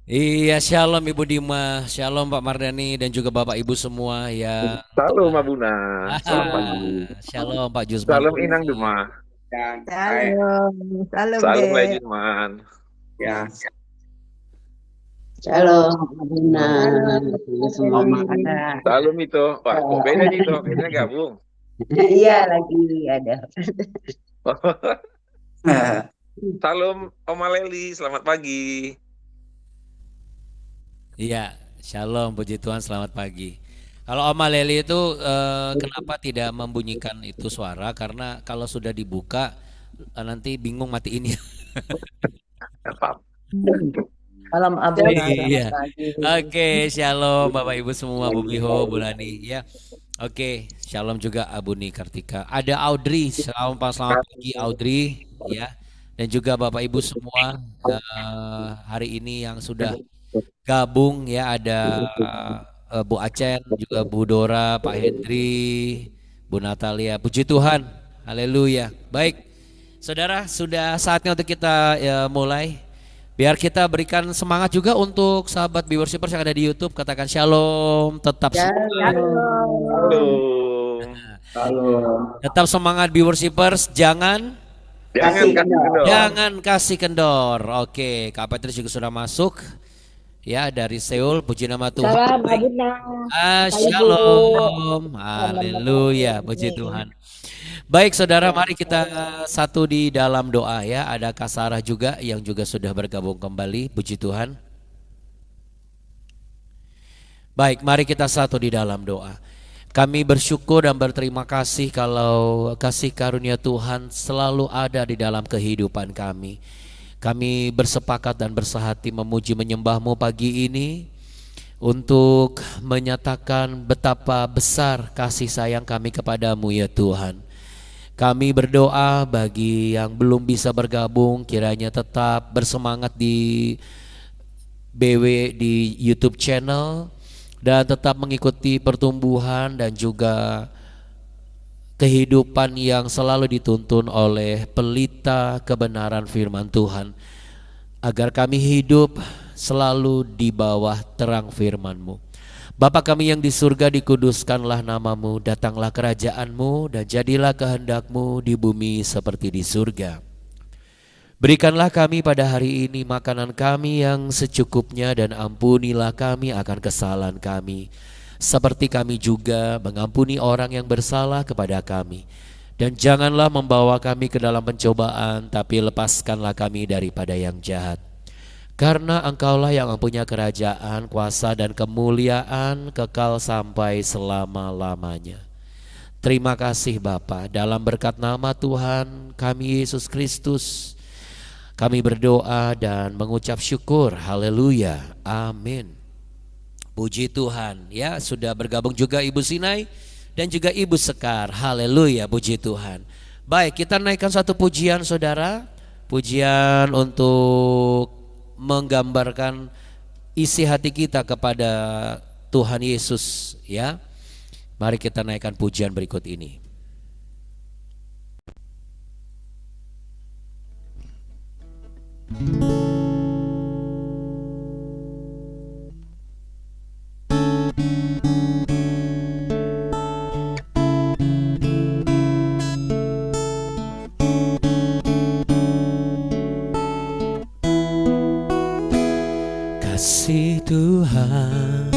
Iya, shalom Ibu Dima, shalom Pak Mardani dan juga Bapak Ibu semua yang Salam telah. Abuna, selamat pagi. Shalom Pak Jusman Salam Inang Lutfi. Duma, Salam, salam salam Mbak dek. Junman. Ya, Shalom, Abuna. Salam, Semua Mardani. ada. salam itu. Wah, kok beda nih itu? Kayaknya gabung. Iya lagi ada. Salam Oma Leli, selamat pagi. Iya, shalom puji Tuhan, selamat pagi. Kalau Oma Leli itu kenapa tidak membunyikan itu suara? Karena kalau sudah dibuka nanti bingung matiin ya. Apa? Salam Abuna, selamat Iya. pagi. Oke, shalom Bapak Ibu semua, Bu Miho, Bu Lani, ya. Oke, shalom juga Abuni Kartika. Ada Audrey, selamat pagi Audrey, ya. Dan juga Bapak Ibu semua hari ini yang sudah gabung ya, ada Bu Acen, juga Bu Dora, Pak Hendri, Bu Natalia. Puji Tuhan, haleluya. Baik, saudara, sudah saatnya untuk kita mulai. Biar kita berikan semangat juga untuk sahabat viewersipers yang ada di YouTube. Katakan shalom, tetap semangat. Shalom. Halo. Tetap semangat viewersipers, jangan Jangan kasih kendor. jangan kasih kendor. Oke, Kak Petrus juga sudah masuk ya dari Seoul. Puji nama Tuhan. Salam Baik. Abuna. Shalom. Haleluya, puji Tuhan. Baik saudara, mari kita satu di dalam doa ya. Ada Kak Sarah juga yang juga sudah bergabung kembali. Puji Tuhan. Baik, mari kita satu di dalam doa. Kami bersyukur dan berterima kasih kalau kasih karunia Tuhan selalu ada di dalam kehidupan kami. Kami bersepakat dan bersehati memuji menyembah-Mu pagi ini untuk menyatakan betapa besar kasih sayang kami kepadamu ya Tuhan. Kami berdoa bagi yang belum bisa bergabung kiranya tetap bersemangat di BW di YouTube channel dan tetap mengikuti pertumbuhan dan juga kehidupan yang selalu dituntun oleh pelita kebenaran firman Tuhan agar kami hidup selalu di bawah terang firman-Mu. Bapa kami yang di surga, dikuduskanlah namamu, datanglah kerajaanmu dan jadilah kehendak-Mu di bumi seperti di surga. Berikanlah kami pada hari ini makanan kami yang secukupnya dan ampunilah kami akan kesalahan kami, seperti kami juga mengampuni orang yang bersalah kepada kami. Dan janganlah membawa kami ke dalam pencobaan, tapi lepaskanlah kami daripada yang jahat. Karena Engkaulah yang mempunyai kerajaan, kuasa dan kemuliaan kekal sampai selama-lamanya. Terima kasih Bapa, dalam berkat nama Tuhan kami Yesus Kristus kami berdoa dan mengucap syukur. Haleluya. Amin. Puji Tuhan. Ya, sudah bergabung juga Ibu Sinai dan juga Ibu Sekar. Haleluya, puji Tuhan. Baik, kita naikkan satu pujian saudara. Pujian untuk menggambarkan isi hati kita kepada Tuhan Yesus ya. Mari kita naikkan pujian berikut ini. Kasih Tuhan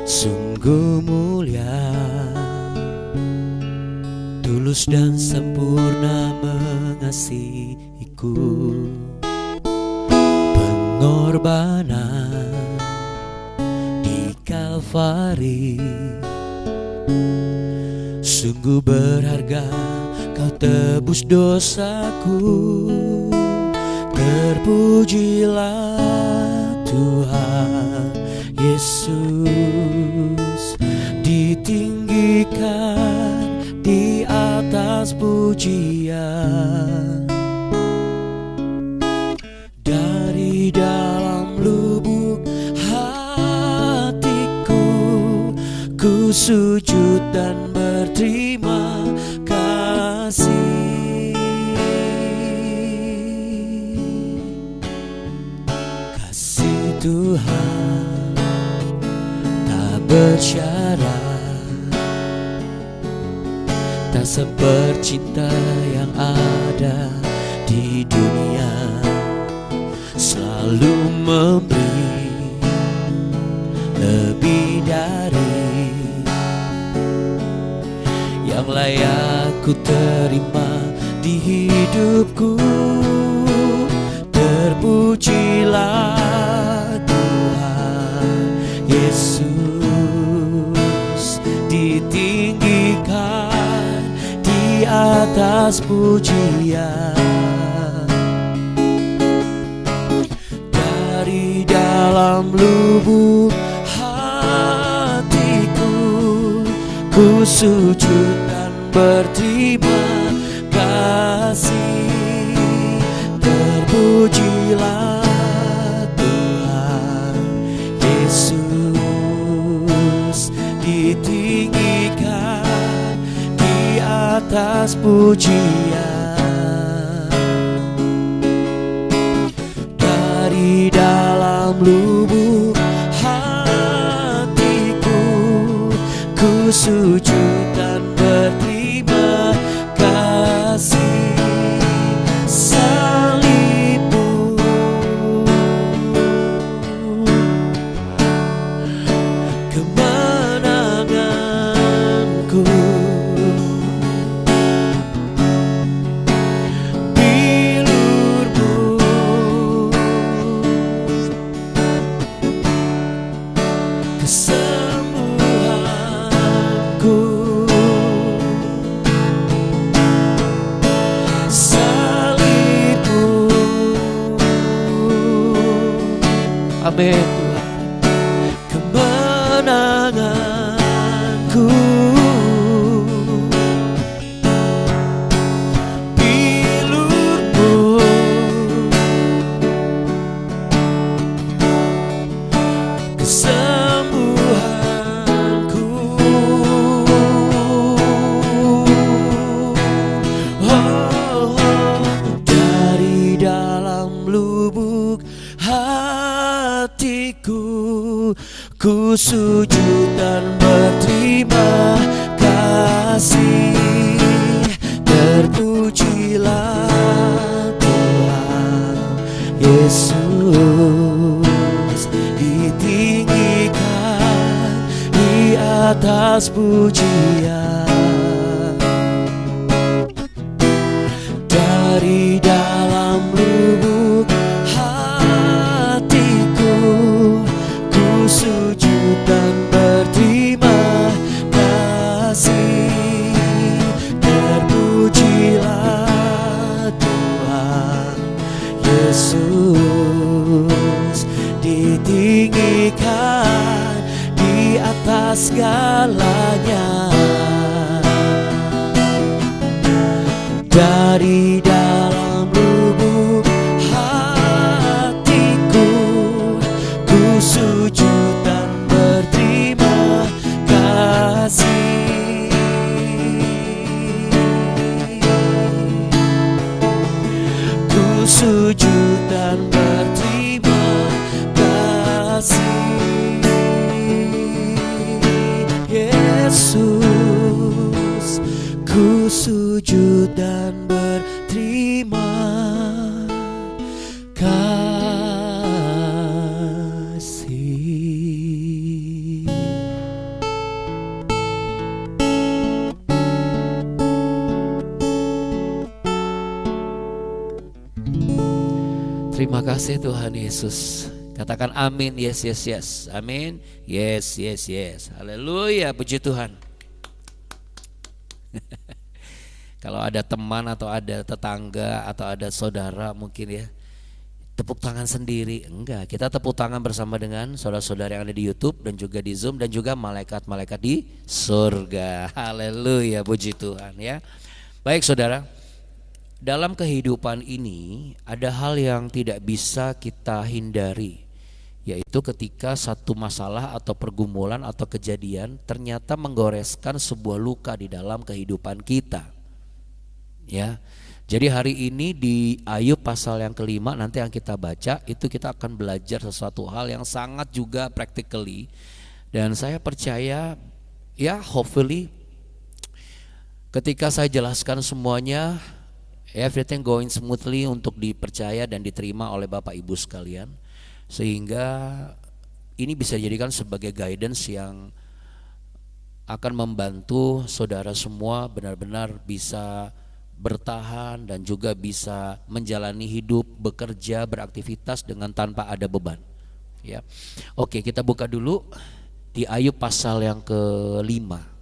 sungguh mulia, tulus dan sempurna mengasihiku. Pengorbanan di Kalvari sungguh berharga, kau tebus dosaku. Terpujilah Tuhan Yesus, ditinggikan di atas pujian. Dari dalam lubuk hatiku, ku sujud dan berterima kasih. Kasih Tuhan tak bersyarat, tak seperti cinta yang ada di dunia, selalu memberi lebih dari yang layak ku terima di hidupku. Terpujilah Tuhan Yesus, ditinggikan di atas pujian. Dari dalam lubuk hatiku, ku sujud dan berterima kasih. Terpujilah Tuhan Yesus, ditinggikan di atas pujian. Dari dalam lubuk hatiku, ku sujud dan berterima kasih. Amin Tuhan, kemenanganku, bilurmu, kesembuhanku. Oh, dari dalam lubuk hatiku, ku sujud dan berterima kasih. Terpujilah Tuhan Yesus, ditinggikan di atas pujian. Dari dalam lubuk hatiku, ku sujud dan berterima kasih. Terpujilah Tuhan Yesus, ditinggikan di atas segalanya. Dari dalam lubuk hatiku, ku sujud dan berterima kasih. Ku sujud dan berterima kasih. Yesus, ku sujud dan berterima kasih. Terima kasih Tuhan Yesus. Katakan amin. Yes, yes, yes. Amin. Yes, yes, yes. Haleluya, puji Tuhan. Kalau ada teman atau ada tetangga atau ada saudara mungkin ya, tepuk tangan sendiri. Enggak, kita tepuk tangan bersama dengan saudara-saudara yang ada di YouTube dan juga di Zoom dan juga malaikat-malaikat di surga. Haleluya, puji Tuhan ya. Baik saudara, dalam kehidupan ini ada hal yang tidak bisa kita hindari, yaitu ketika satu masalah atau pergumulan atau kejadian ternyata menggoreskan sebuah luka di dalam kehidupan kita. Ya, Jadi hari ini di Ayub pasal yang kelima nanti yang kita baca itu kita akan belajar sesuatu hal yang sangat juga practically. Dan saya percaya ya hopefully ketika saya jelaskan semuanya everything going smoothly untuk dipercaya dan diterima oleh Bapak Ibu sekalian. Sehingga ini bisa dijadikan sebagai guidance yang akan membantu saudara semua benar-benar bisa bertahan dan juga bisa menjalani hidup, bekerja, beraktivitas dengan tanpa ada beban. Ya. Oke, kita buka dulu di Ayub pasal yang kelima.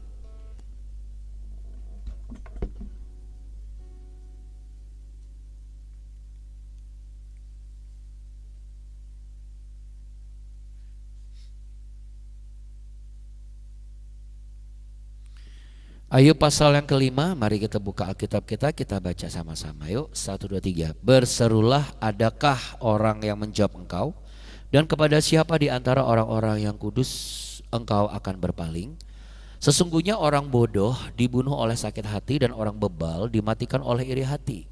Ayub pasal yang kelima, mari kita buka Alkitab kita baca sama-sama. Yuk, 1, 2, 3. Berserulah, adakah orang yang menjawab engkau? Dan kepada siapa di antara orang-orang yang kudus engkau akan berpaling? Sesungguhnya orang bodoh dibunuh oleh sakit hati dan orang bebal dimatikan oleh iri hati.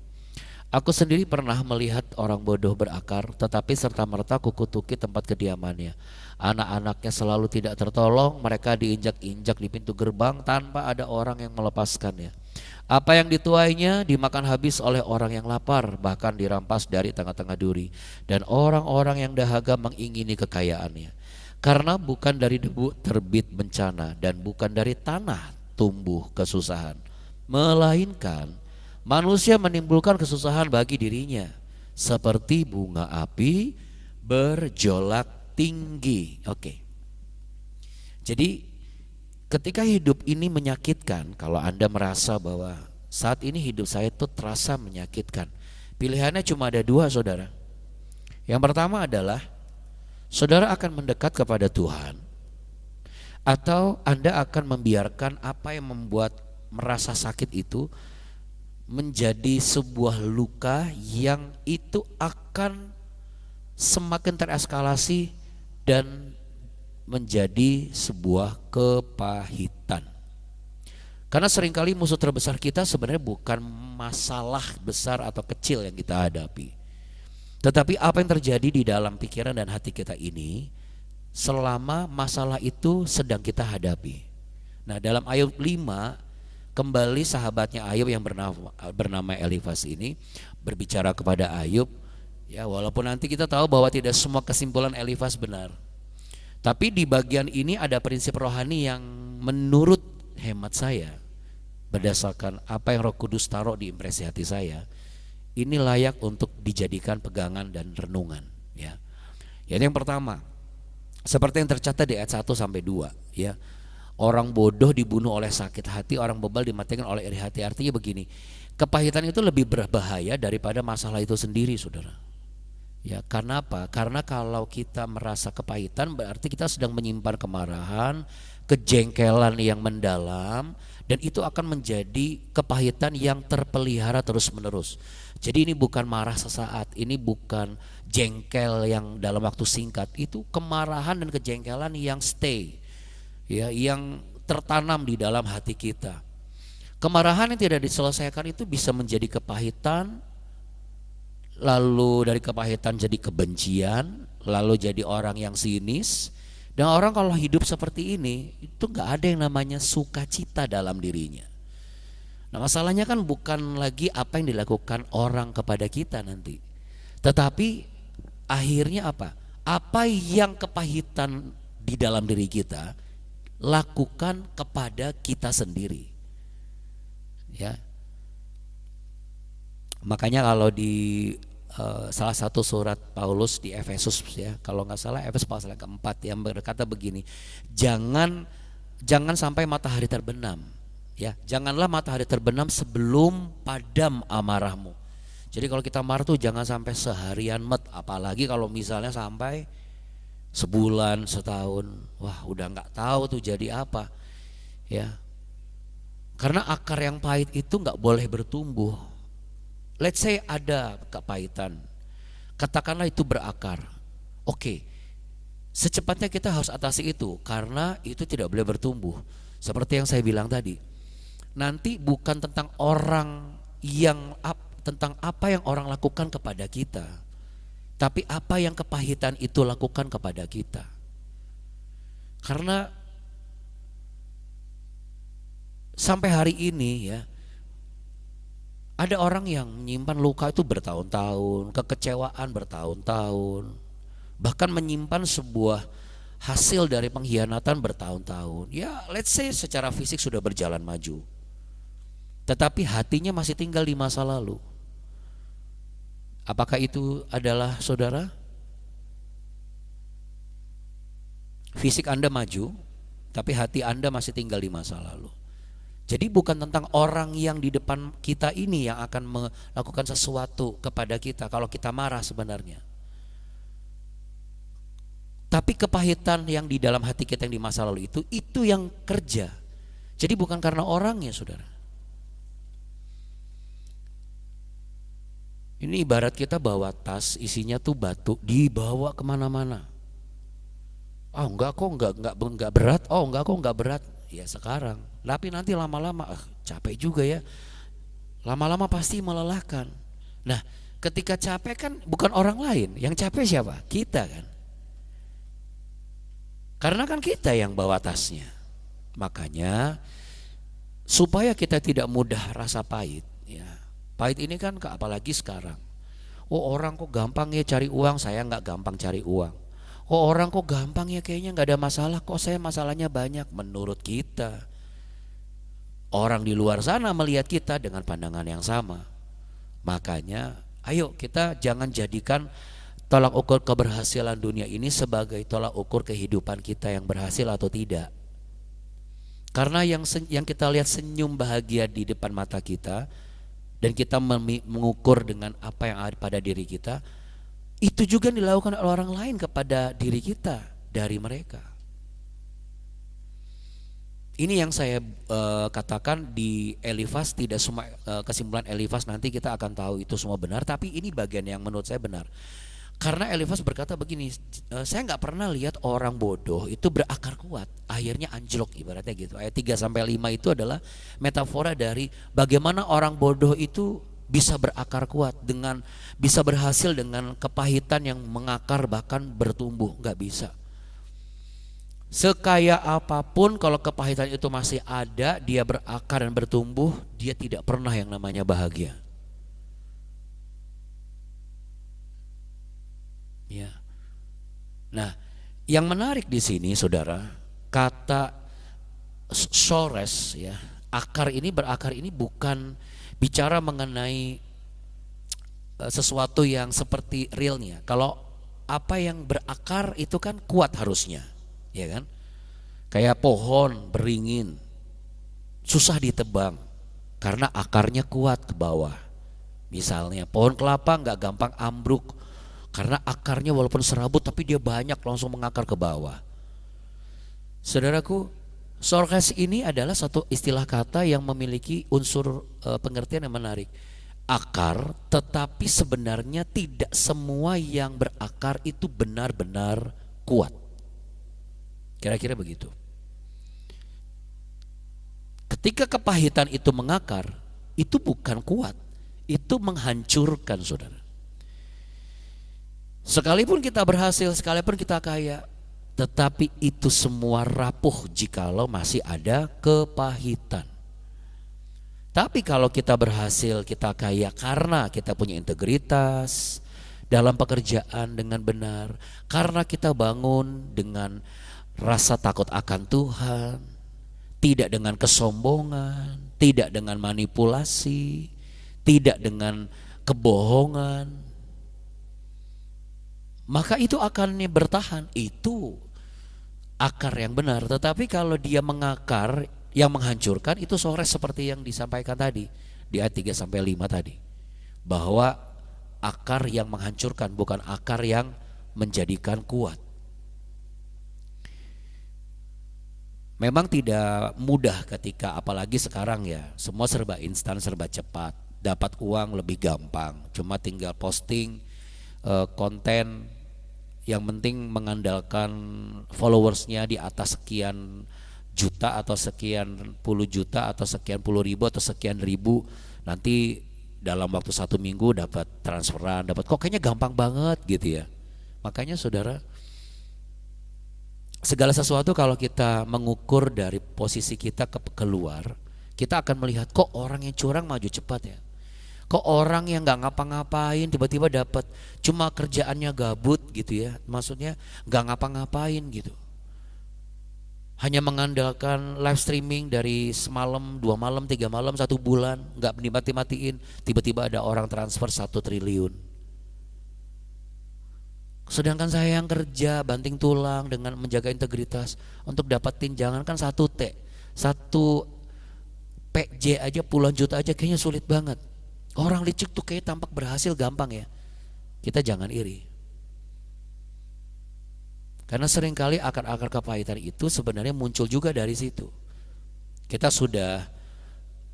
Aku sendiri pernah melihat orang bodoh berakar, tetapi serta-merta kukutuki tempat kediamannya. Anak-anaknya selalu tidak tertolong, mereka diinjak-injak di pintu gerbang tanpa ada orang yang melepaskannya. Apa yang dituainya dimakan habis oleh orang yang lapar, bahkan dirampas dari tengah-tengah duri. Dan orang-orang yang dahaga mengingini kekayaannya. Karena bukan dari debu terbit bencana dan bukan dari tanah tumbuh kesusahan, melainkan manusia menimbulkan kesusahan bagi dirinya, seperti bunga api berjolak tinggi. Oke. Jadi ketika hidup ini menyakitkan, kalau Anda merasa bahwa saat ini hidup saya itu terasa menyakitkan, pilihannya cuma ada dua, saudara. Yang pertama adalah saudara akan mendekat kepada Tuhan, atau Anda akan membiarkan apa yang membuat merasa sakit itu menjadi sebuah luka yang itu akan semakin tereskalasi dan menjadi sebuah kepahitan. Karena seringkali musuh terbesar kita sebenarnya bukan masalah besar atau kecil yang kita hadapi, tetapi apa yang terjadi di dalam pikiran dan hati kita ini selama masalah itu sedang kita hadapi. Nah, dalam Ayub 5 kembali sahabatnya Ayub yang bernama Elifaz ini berbicara kepada Ayub. Ya, walaupun nanti kita tahu bahwa tidak semua kesimpulan Elifaz benar, tapi di bagian ini ada prinsip rohani yang menurut hemat saya, berdasarkan apa yang Roh Kudus taruh di impresi hati saya, ini layak untuk dijadikan pegangan dan renungan. Ya, yang pertama, seperti yang tercatat di ayat 1 sampai 2, ya. Orang bodoh dibunuh oleh sakit hati, orang bebal dimatikan oleh iri hati. Artinya begini, kepahitan itu lebih berbahaya daripada masalah itu sendiri, saudara. Ya, karena apa? Karena kalau kita merasa kepahitan berarti kita sedang menyimpan kemarahan, kejengkelan yang mendalam, dan itu akan menjadi kepahitan yang terpelihara terus-menerus. Jadi ini bukan marah sesaat, ini bukan jengkel yang dalam waktu singkat, itu kemarahan dan kejengkelan yang stay. Ya, yang tertanam di dalam hati kita. Kemarahan yang tidak diselesaikan itu bisa menjadi kepahitan, lalu dari kepahitan jadi kebencian, lalu jadi orang yang sinis. Dan orang kalau hidup seperti ini itu gak ada yang namanya sukacita dalam dirinya. Nah, masalahnya kan bukan lagi apa yang dilakukan orang kepada kita nanti, tetapi akhirnya apa? Apa yang kepahitan di dalam diri kita lakukan kepada kita sendiri. Ya. Makanya kalau di salah satu surat Paulus di Efesus, ya, kalau nggak salah Efesus pasal keempat, yang berkata begini, jangan sampai matahari terbenam, ya, janganlah matahari terbenam sebelum padam amarahmu. Jadi kalau kita marah tuh jangan sampai seharian apalagi kalau misalnya sampai sebulan, setahun, wah udah nggak tahu tuh jadi apa, ya. Karena akar yang pahit itu nggak boleh bertumbuh. Let's say ada kepahitan, katakanlah itu berakar. Oke, secepatnya kita harus atasi itu karena itu tidak boleh bertumbuh. Seperti yang saya bilang tadi, nanti bukan tentang orang yang tentang apa yang orang lakukan kepada kita, tapi apa yang kepahitan itu lakukan kepada kita. Karena sampai hari ini ya, ada orang yang menyimpan luka itu bertahun-tahun, kekecewaan bertahun-tahun, bahkan menyimpan sebuah hasil dari pengkhianatan bertahun-tahun. Ya, let's say secara fisik sudah berjalan maju, tetapi hatinya masih tinggal di masa lalu. Apakah itu adalah saudara? Fisik Anda maju, tapi hati Anda masih tinggal di masa lalu. Jadi bukan tentang orang yang di depan kita ini yang akan melakukan sesuatu kepada kita kalau kita marah sebenarnya. Tapi kepahitan yang di dalam hati kita yang di masa lalu itu yang kerja. Jadi bukan karena orangnya, saudara. Ini ibarat kita bawa tas isinya tuh batu, dibawa kemana-mana. Oh enggak kok, enggak berat. Oh enggak kok, enggak berat. Ya sekarang, tapi nanti lama-lama capek juga ya. Lama-lama pasti melelahkan. Nah, ketika capek kan bukan orang lain, yang capek siapa? Kita kan. Karena kan kita yang bawa tasnya. Makanya supaya kita tidak mudah rasa pahit ya. Pahit ini kan apalagi sekarang. Oh orang kok gampang ya cari uang, saya nggak gampang cari uang. Oh orang kok gampang ya kayaknya nggak ada masalah, kok saya masalahnya banyak. Menurut kita, orang di luar sana melihat kita dengan pandangan yang sama. Makanya ayo kita jangan jadikan tolak ukur keberhasilan dunia ini sebagai tolak ukur kehidupan kita yang berhasil atau tidak. Karena yang kita lihat senyum bahagia di depan mata kita, dan kita mengukur dengan apa yang ada pada diri kita, itu juga dilakukan oleh orang lain kepada diri kita dari mereka. Ini yang saya katakan di Elifas, tidak semua kesimpulan Elifas nanti kita akan tahu itu semua benar, tapi ini bagian yang menurut saya benar. Karena Elifas berkata begini, saya nggak pernah lihat orang bodoh itu berakar kuat, akhirnya anjlok, ibaratnya gitu. Ayat 3-5 itu adalah metafora dari bagaimana orang bodoh itu bisa berakar kuat, dengan bisa berhasil dengan kepahitan yang mengakar bahkan bertumbuh. Nggak bisa. Sekaya apapun kalau kepahitan itu masih ada, dia berakar dan bertumbuh, dia tidak pernah yang namanya bahagia. Ya. Nah, yang menarik di sini saudara, kata sores ya, berakar ini bukan bicara mengenai sesuatu yang seperti realnya. Kalau apa yang berakar itu kan kuat harusnya, ya kan? Kayak pohon beringin, susah ditebang karena akarnya kuat ke bawah. Misalnya pohon kelapa nggak gampang ambruk karena akarnya walaupun serabut tapi dia banyak langsung mengakar ke bawah. Saudaraku, sores ini adalah satu istilah kata yang memiliki unsur pengertian yang menarik. Akar, tetapi sebenarnya tidak semua yang berakar itu benar-benar kuat. Kira-kira begitu. Ketika kepahitan itu mengakar, itu bukan kuat, itu menghancurkan, saudara. Sekalipun kita berhasil, sekalipun kita kaya, tetapi itu semua rapuh jikalau masih ada kepahitan. Tapi kalau kita berhasil, kita kaya karena kita punya integritas dalam pekerjaan dengan benar, karena kita bangun dengan rasa takut akan Tuhan, tidak dengan kesombongan, tidak dengan manipulasi, tidak dengan kebohongan, maka itu akan bertahan. Itu akar yang benar. Tetapi kalau dia mengakar yang menghancurkan, itu sores seperti yang disampaikan tadi di ayat 3-5 tadi, bahwa akar yang menghancurkan, bukan akar yang menjadikan kuat. Memang tidak mudah ketika apalagi sekarang ya, semua serba instan, serba cepat, dapat uang lebih gampang, cuma tinggal posting konten, yang penting mengandalkan followersnya di atas sekian juta atau sekian puluh juta atau sekian puluh ribu atau sekian ribu, nanti dalam waktu 1 minggu dapat transferan, dapat, kok kayaknya gampang banget gitu ya. Makanya saudara, segala sesuatu kalau kita mengukur dari posisi kita keluar, kita akan melihat kok orang yang curang maju cepat ya. Kok orang yang gak ngapa-ngapain tiba-tiba dapat, cuma kerjaannya gabut gitu ya. Maksudnya gak ngapa-ngapain gitu. Hanya mengandalkan live streaming dari semalam, 2 malam, 3 malam, 1 bulan, gak dimati-matiin, tiba-tiba ada orang transfer 1 triliun. Sedangkan saya yang kerja banting tulang dengan menjaga integritas untuk dapatin jangankan 1 T, 1 PJ aja puluhan juta aja kayaknya sulit banget. Orang licik tuh kayak tampak berhasil gampang ya. Kita jangan iri. Karena seringkali akar-akar kepahitan itu sebenarnya muncul juga dari situ. Kita sudah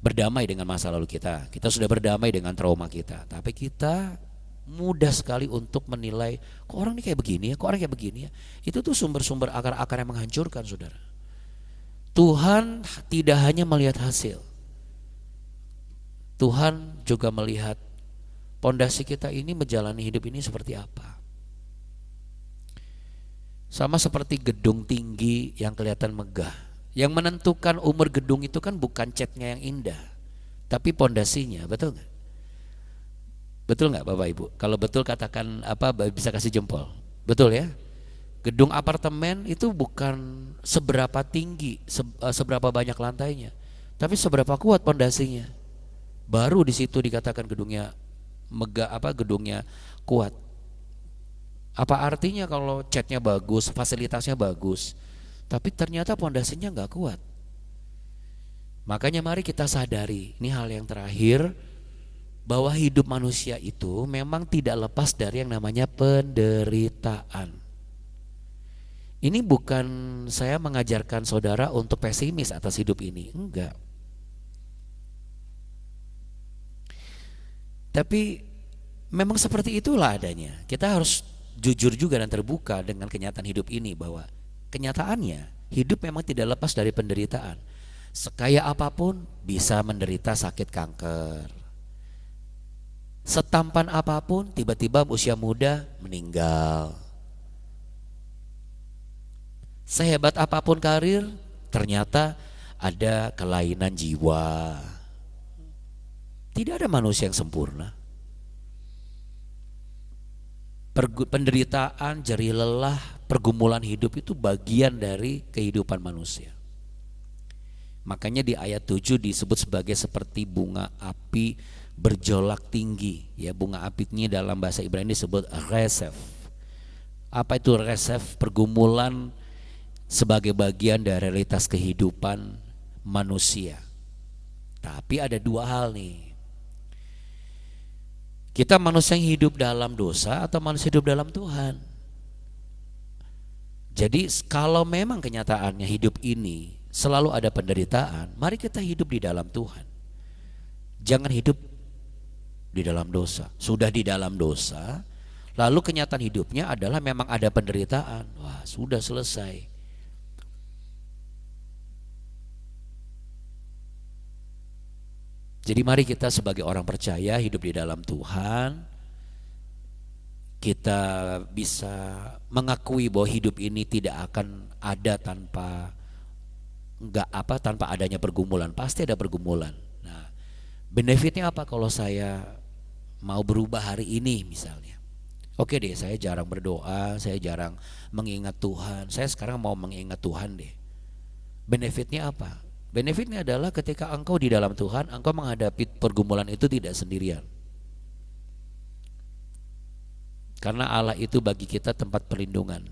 berdamai dengan masa lalu kita sudah berdamai dengan trauma kita, tapi kita mudah sekali untuk menilai, kok orang ini kayak begini ya, kok orang kayak begini ya. Itu tuh sumber-sumber akar-akar yang menghancurkan, saudara. Tuhan tidak hanya melihat hasil, Tuhan juga melihat pondasi kita ini menjalani hidup ini seperti apa. Sama seperti gedung tinggi yang kelihatan megah. Yang menentukan umur gedung itu kan bukan catnya yang indah, tapi pondasinya, betul nggak? Betul nggak Bapak Ibu? Kalau betul katakan apa, bisa kasih jempol. Betul ya? Gedung apartemen itu bukan seberapa tinggi, seberapa banyak lantainya, tapi seberapa kuat pondasinya. Baru di situ dikatakan gedungnya megah, gedungnya kuat. Apa artinya kalau catnya bagus, fasilitasnya bagus, tapi ternyata pondasinya nggak kuat? Makanya mari kita sadari, ini hal yang terakhir, bahwa hidup manusia itu memang tidak lepas dari yang namanya penderitaan. Ini bukan saya mengajarkan saudara untuk pesimis atas hidup ini, enggak. Tapi memang seperti itulah adanya. Kita harus jujur juga dan terbuka dengan kenyataan hidup ini, bahwa kenyataannya hidup memang tidak lepas dari penderitaan. Sekaya apapun bisa menderita sakit kanker, setampan apapun tiba-tiba usia muda meninggal, sehebat apapun karir ternyata ada kelainan jiwa. Tidak ada manusia yang sempurna. Penderitaan, jerih lelah, pergumulan hidup itu bagian dari kehidupan manusia. Makanya di ayat 7 disebut sebagai seperti bunga api berjolak tinggi. Ya, bunga api ini dalam bahasa Ibrani disebut resef. Apa itu resef? Pergumulan sebagai bagian dari realitas kehidupan manusia. Tapi ada 2 hal nih. Kita manusia yang hidup dalam dosa atau manusia hidup dalam Tuhan. Jadi kalau memang kenyataannya hidup ini selalu ada penderitaan, mari kita hidup di dalam Tuhan. Jangan hidup di dalam dosa. Sudah di dalam dosa, lalu kenyataan hidupnya adalah memang ada penderitaan. Wah, sudah selesai. Jadi mari kita sebagai orang percaya hidup di dalam Tuhan, kita bisa mengakui bahwa hidup ini tidak akan ada tanpa adanya pergumulan. Pasti ada pergumulan. Nah, benefitnya apa kalau saya mau berubah hari ini misalnya? Oke deh, saya jarang berdoa, saya jarang mengingat Tuhan. Saya sekarang mau mengingat Tuhan deh. Benefitnya apa? Benefitnya adalah ketika engkau di dalam Tuhan, engkau menghadapi pergumulan itu tidak sendirian. Karena Allah itu bagi kita tempat perlindungan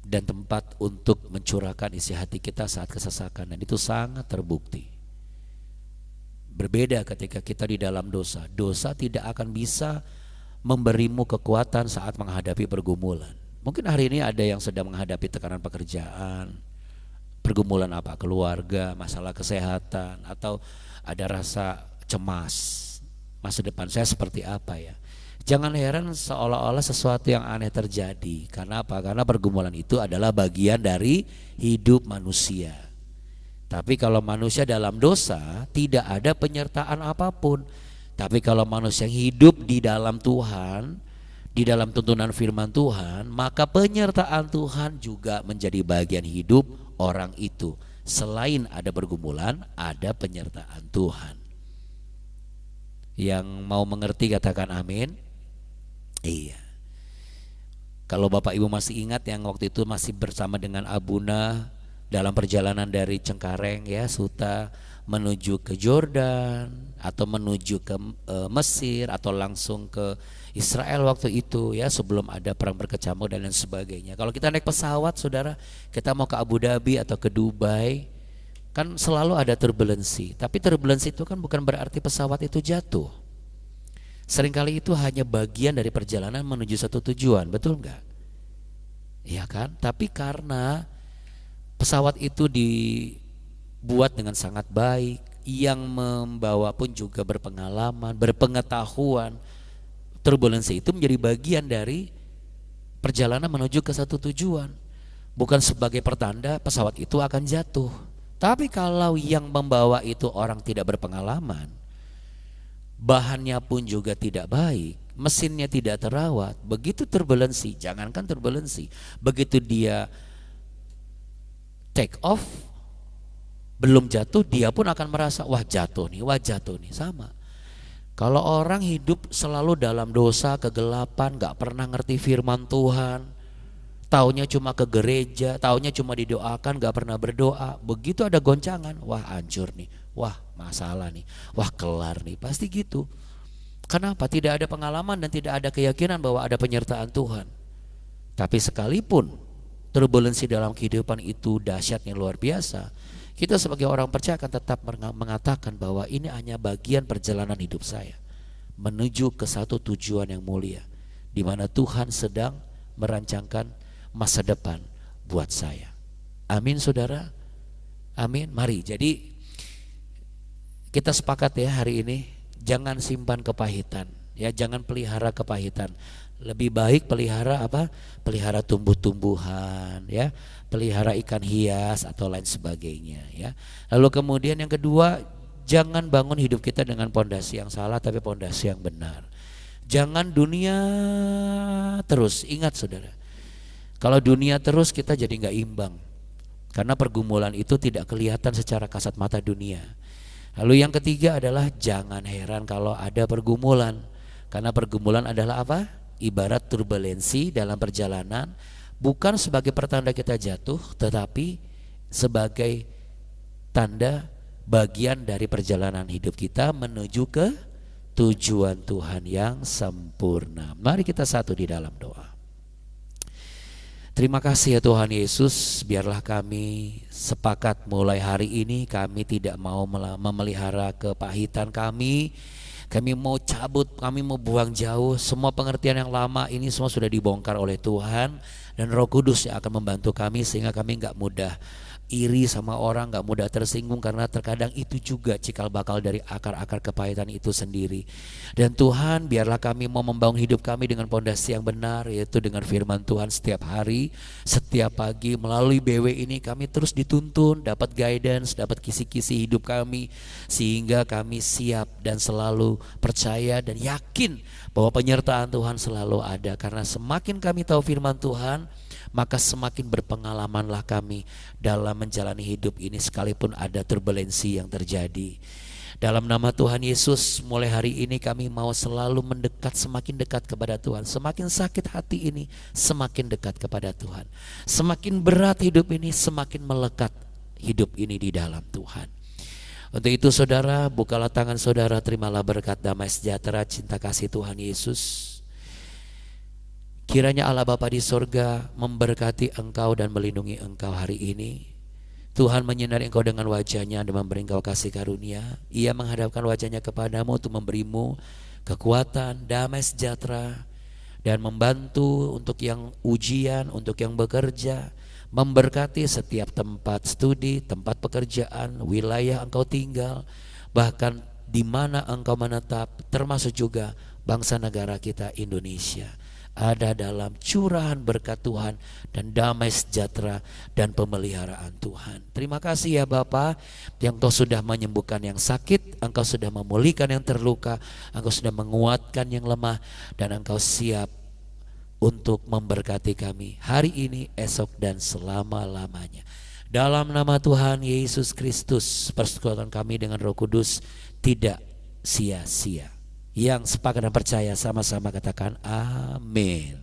dan tempat untuk mencurahkan isi hati kita saat kesesakan, dan itu sangat terbukti. Berbeda ketika kita di dalam dosa. Dosa tidak akan bisa memberimu kekuatan saat menghadapi pergumulan. Mungkin hari ini ada yang sedang menghadapi tekanan pekerjaan, pergumulan keluarga, masalah kesehatan, atau ada rasa cemas, masa depan saya seperti apa ya. Jangan heran seolah-olah sesuatu yang aneh terjadi. Karena apa? Karena pergumulan itu adalah bagian dari hidup manusia. Tapi kalau manusia dalam dosa tidak ada penyertaan apapun. Tapi kalau manusia yang hidup di dalam Tuhan, di dalam tuntunan firman Tuhan, maka penyertaan Tuhan juga menjadi bagian hidup orang itu. Selain ada pergumulan, ada penyertaan Tuhan. Yang mau mengerti katakan amin. Iya. Kalau Bapak Ibu masih ingat yang waktu itu masih bersama dengan Abuna dalam perjalanan dari Cengkareng ya, Suta menuju ke Jordan atau menuju ke Mesir atau langsung ke Israel waktu itu ya, sebelum ada perang berkecamuk dan lain sebagainya. Kalau kita naik pesawat saudara, kita mau ke Abu Dhabi atau ke Dubai, kan selalu ada turbulensi. Tapi turbulensi itu kan bukan berarti pesawat itu jatuh. Seringkali itu hanya bagian dari perjalanan menuju satu tujuan, betul enggak? Iya kan? Tapi karena pesawat itu dibuat dengan sangat baik, yang membawa pun juga berpengalaman, berpengetahuan, turbulensi itu menjadi bagian dari perjalanan menuju ke satu tujuan. Bukan sebagai pertanda pesawat itu akan jatuh. Tapi kalau yang membawa itu orang tidak berpengalaman, bahannya pun juga tidak baik, mesinnya tidak terawat, begitu turbulensi, jangankan turbulensi, begitu dia take off, belum jatuh, dia pun akan merasa wah jatuh nih, sama. Kalau orang hidup selalu dalam dosa, kegelapan, gak pernah ngerti firman Tuhan, taunya cuma ke gereja, taunya cuma didoakan, gak pernah berdoa, begitu ada goncangan, wah hancur nih, wah masalah nih, wah kelar nih, pasti gitu. Kenapa? Tidak ada pengalaman dan tidak ada keyakinan bahwa ada penyertaan Tuhan. Tapi sekalipun turbulensi dalam kehidupan itu dahsyatnya luar biasa, kita sebagai orang percaya akan tetap mengatakan bahwa ini hanya bagian perjalanan hidup saya menuju ke satu tujuan yang mulia, di mana Tuhan sedang merancangkan masa depan buat saya. Amin saudara. Amin. Mari jadi kita sepakat ya hari ini, jangan simpan kepahitan ya, jangan pelihara kepahitan. Lebih baik pelihara apa? Pelihara tumbuh-tumbuhan ya, pelihara ikan hias atau lain sebagainya ya. Lalu kemudian yang kedua, jangan bangun hidup kita dengan pondasi yang salah tapi pondasi yang benar. Jangan dunia terus. Ingat saudara, kalau dunia terus kita jadi gak imbang, karena pergumulan itu tidak kelihatan secara kasat mata dunia. Lalu yang ketiga adalah jangan heran kalau ada pergumulan, karena pergumulan adalah apa? Ibarat turbulensi dalam perjalanan, bukan sebagai pertanda kita jatuh, tetapi sebagai tanda bagian dari perjalanan hidup kita menuju ke tujuan Tuhan yang sempurna. Mari kita satu di dalam doa. Terima kasih ya Tuhan Yesus, biarlah kami sepakat mulai hari ini kami tidak mau memelihara kepahitan kami. Kami mau cabut, kami mau buang jauh. Semua pengertian yang lama ini semua sudah dibongkar oleh Tuhan, dan Roh Kudus yang akan membantu kami sehingga kami gak mudah iri sama orang, gak mudah tersinggung, karena terkadang itu juga cikal bakal dari akar-akar kepahitan itu sendiri. Dan Tuhan, biarlah kami mau membangun hidup kami dengan pondasi yang benar, yaitu dengan firman Tuhan setiap hari, setiap pagi. Melalui BW ini kami terus dituntun, dapat guidance, dapat kisi-kisi hidup kami, sehingga kami siap dan selalu percaya dan yakin bahwa penyertaan Tuhan selalu ada. Karena semakin kami tahu firman Tuhan, maka semakin berpengalamanlah kami dalam menjalani hidup ini sekalipun ada turbulensi yang terjadi. Dalam nama Tuhan Yesus, mulai hari ini kami mau selalu mendekat, semakin dekat kepada Tuhan. Semakin sakit hati ini, semakin dekat kepada Tuhan. Semakin berat hidup ini, semakin melekat hidup ini di dalam Tuhan. Untuk itu saudara, bukalah tangan saudara, terimalah berkat damai sejahtera, cinta kasih Tuhan Yesus. Kiranya Allah Bapa di sorga memberkati engkau dan melindungi engkau hari ini. Tuhan menyinari engkau dengan wajahnya dan memberi engkau kasih karunia. Ia menghadapkan wajahnya kepadamu untuk memberimu kekuatan, damai sejahtera, dan membantu untuk yang ujian, untuk yang bekerja. Memberkati setiap tempat studi, tempat pekerjaan, wilayah engkau tinggal, bahkan di mana engkau menetap, termasuk juga bangsa negara kita Indonesia. ada dalam curahan berkat Tuhan dan damai sejahtera dan pemeliharaan Tuhan. Terima kasih ya Bapa, yang Engkau sudah menyembuhkan yang sakit, Engkau sudah memulihkan yang terluka, Engkau sudah menguatkan yang lemah, dan Engkau siap untuk memberkati kami hari ini, esok, dan selama-lamanya. Dalam nama Tuhan Yesus Kristus, persekutuan kami dengan Roh Kudus tidak sia-sia. Yang sepakat dan percaya sama-sama katakan amin.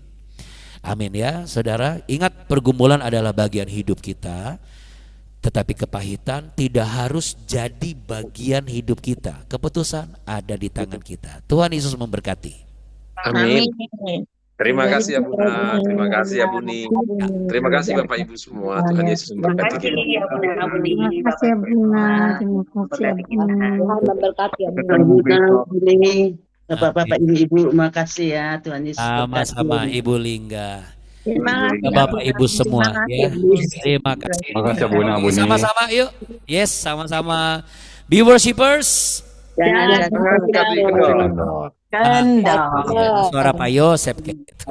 Amin ya saudara. Ingat, pergumulan adalah bagian hidup kita, tetapi kepahitan tidak harus jadi bagian hidup kita. Keputusan ada di tangan kita. Tuhan Yesus memberkati. Amin. Terima kasih ya Bunda, terima kasih ya Buni, terima kasih Bapak Ibu semua. Tuhan Yesus memberkati kita. Terima kasih ya Bunda. Terima kasih ya Bunda. Memberkati ya Bunda. Bapak-bapak, ibu-ibu, makasih ya, Tuhan Yesus memberkati. Sama-sama Ibu Lingga. Terima kasih. Bapak Ibu semua ya. Terima kasih. Terima kasih Bunda, Buni. Sama-sama yuk. Yes, sama-sama. Be worshipers. Dan kendal. Suara Pak Yosep kayak gitu.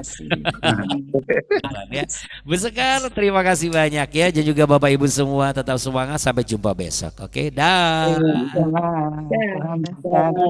Ya. Bu Sekar, terima kasih banyak ya. Dan juga Bapak Ibu semua tetap semangat. Sampai jumpa besok. Oke, dah. Tuhan memberkati.